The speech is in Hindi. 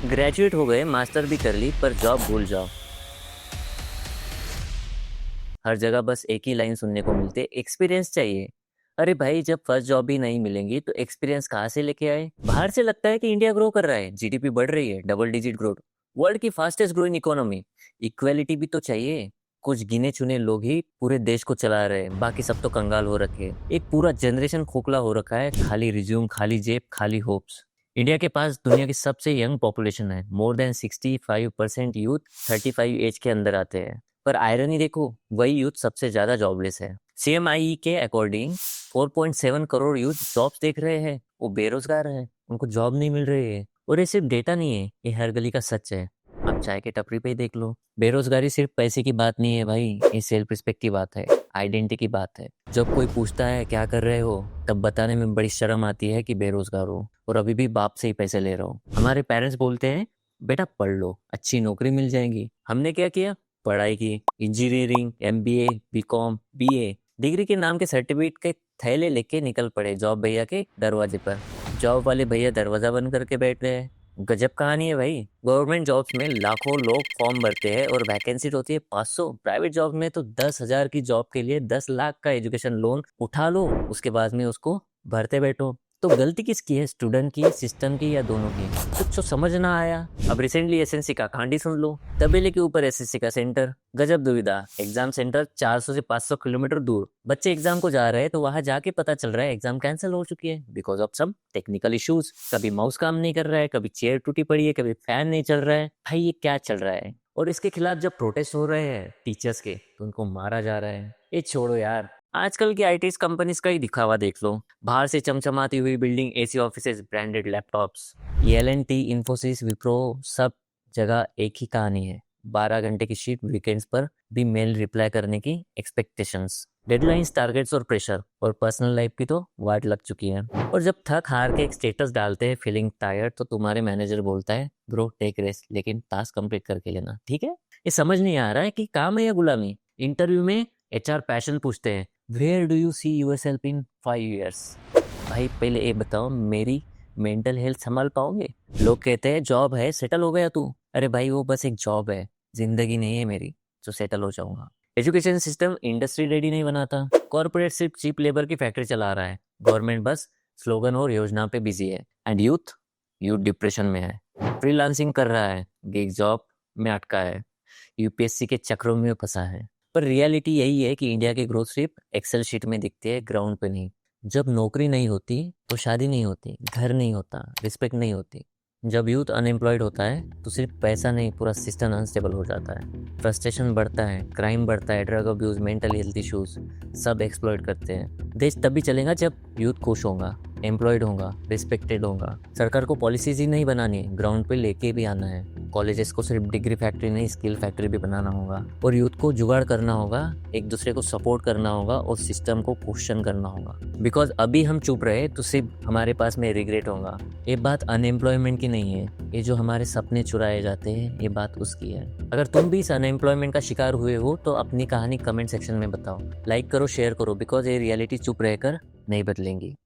ग्रेजुएट हो गए, मास्टर भी कर ली, पर जॉब भूल जाओ। हर जगह बस एक ही लाइन सुनने को मिलते, एक्सपीरियंस चाहिए। अरे भाई, जब फर्स्ट जॉब ही नहीं मिलेंगी तो एक्सपीरियंस कहाँ से लेके आए? बाहर से लगता है कि इंडिया ग्रो कर रहा है, जीडीपी बढ़ रही है, डबल डिजिट ग्रोथ, वर्ल्ड की फास्टेस्ट ग्रोइंग इकोनॉमी। इक्वेलिटी भी तो चाहिए। कुछ गिने चुने लोग ही पूरे देश को चला रहे हैं, बाकी सब तो कंगाल हो रखे हैं। एक पूरा जनरेशन खोखला हो रखा है, खाली रिज्यूम, खाली जेब, खाली होप्स। इंडिया के पास दुनिया की सबसे यंग पॉपुलेशन है, मोर देन 65% यूथ 35 एज के अंदर आते हैं। पर आयरनी देखो, वही यूथ सबसे ज्यादा जॉबलेस है। सीएमआई के अकॉर्डिंग 4.7 करोड़ यूथ जॉब्स देख रहे हैं, वो बेरोजगार है, उनको जॉब नहीं मिल रही है। और ये सिर्फ डेटा नहीं है, ये हर गली का सच है। आप चाय के टपरी पे ही देख लो। बेरोजगारी सिर्फ पैसे की बात नहीं है भाई, ये सेल्फ रिस्पेक्ट की बात है, आइडेंटिटी की बात है। जब कोई पूछता है क्या कर रहे हो, तब बताने में बड़ी शर्म आती है कि बेरोजगार हो और अभी भी बाप से ही पैसे ले रहा हूँ। हमारे पेरेंट्स बोलते हैं बेटा पढ़ लो, अच्छी नौकरी मिल जाएगी। हमने क्या किया? पढ़ाई की, engineering, MBA, BCom, BA, degree के नाम के सर्टिफिकेट के थैले लेके निकल पड़े जॉब भैया के दरवाजे पर। जॉब वाले भैया दरवाजा बंद करके बैठ रहे हैं। गजब कहानी है भाई। गवर्नमेंट जॉब्स में लाखों लोग फॉर्म भरते हैं और वैकेंसी होती है 500। प्राइवेट जॉब में तो 10,000 की जॉब के लिए 10 लाख का एजुकेशन लोन उठा लो, उसके बाद में उसको भरते बैठो। तो गलती किसकी है, स्टूडेंट की, सिस्टम की, या दोनों की? कुछ तो समझ ना आया। अब रिसेंटली एसएससी का कांडी सुन लो, तबेले के ऊपर एसएससी का सेंटर। गजब दुविधा, एग्जाम सेंटर 400 से 500 किलोमीटर दूर। बच्चे एग्जाम को जा रहे हैं तो वहां जाके पता चल रहा है एग्जाम कैंसिल हो चुकी है, because of some technical issues. कभी माउस काम नहीं कर रहा है, कभी चेयर टूटी पड़ी है, कभी फैन नहीं चल रहा है। भाई ये क्या चल रहा है? और इसके खिलाफ जब प्रोटेस्ट हो रहे हैं टीचर्स के, तो उनको मारा जा रहा है। ये छोड़ो यार, आजकल की आईटी कंपनीज का ही दिखावा देख लो। बाहर से चमचमाती हुई building, AC offices, branded laptops. ये एलएनटी, इन्फोसिस, विप्रो, सब जगह एक ही कहानी है। 12 घंटे की शिफ्ट, वीकेंड्स पर भी मेल रिप्लाई करने की एक्सपेक्टेशंस, डेडलाइंस, टारगेट्स और प्रेशर, और पर्सनल लाइफ की तो वाट लग चुकी है। और जब थक हार के एक स्टेटस डालते हैं फीलिंग टायर्ड, तो तुम्हारे मैनेजर बोलता है ब्रो टेक रेस्ट, लेकिन टास्क कंप्लीट करके लेना, ठीक है? ये समझ नहीं आ रहा है कि काम है या गुलामी। इंटरव्यू में एचआर पैशन पूछते हैं, where do you see yourself in 5 years? भाई पहले ये बताओ, मेरी मेंटल हेल्थ संभाल पाओगे? लोग कहते हैं जॉब है, सेटल हो गया तू। अरे भाई वो बस एक जॉब है, जिंदगी नहीं है मेरी जो सेटल हो जाऊंगा। एजुकेशन सिस्टम इंडस्ट्री रेडी नहीं बनाता। कॉर्पोरेट सिर्फ चीप लेबर की फैक्ट्री चला रहा है। गवर्नमेंट बस स्लोगन और योजना पे बिजी है। एंड यूथ, यूथ डिप्रेशन में है, फ्रीलांसिंग कर रहा है, गिग जॉब में अटका है, यूपीएससी के चक्रों में फंसा है। पर रियलिटी यही है कि इंडिया की ग्रोथ सिर्फ एक्सेल शीट में दिखती है, ग्राउंड पे नहीं। जब नौकरी नहीं होती तो शादी नहीं होती, घर नहीं होता, रिस्पेक्ट नहीं होती। जब यूथ अनएम्प्लॉयड होता है तो सिर्फ पैसा नहीं, पूरा सिस्टम अनस्टेबल हो जाता है। फ्रस्ट्रेशन बढ़ता है, क्राइम बढ़ता है, drug abuse, mental health issues, सब एक्सप्लॉइट करते हैं। देश तभी चलेगा जब यूथ खुश होगा, एम्प्लॉयड होगा, रिस्पेक्टेड होगा। सरकार को पॉलिसीज ही नहीं बनानी, ग्राउंड पे लेके भी आना है। कॉलेजेस को सिर्फ डिग्री फैक्ट्री नहीं, स्किल फैक्ट्री भी बनाना होगा। और यूथ को जुगाड़ करना होगा, एक दूसरे को सपोर्ट करना होगा और सिस्टम को क्वेश्चन करना होगा। बिकॉज अभी हम चुप रहे तो सिर्फ हमारे पास में रिग्रेट होगा। ये बात अनएम्प्लॉयमेंट की नहीं है, ये जो हमारे सपने चुराए जाते हैं, ये बात उसकी है। अगर तुम भी इस अनएम्प्लॉयमेंट का शिकार हुए हो तो अपनी कहानी कमेंट सेक्शन में बताओ। लाइक करो, शेयर करो, बिकॉज ये रियलिटी चुप रहकर नहीं बदलेंगी।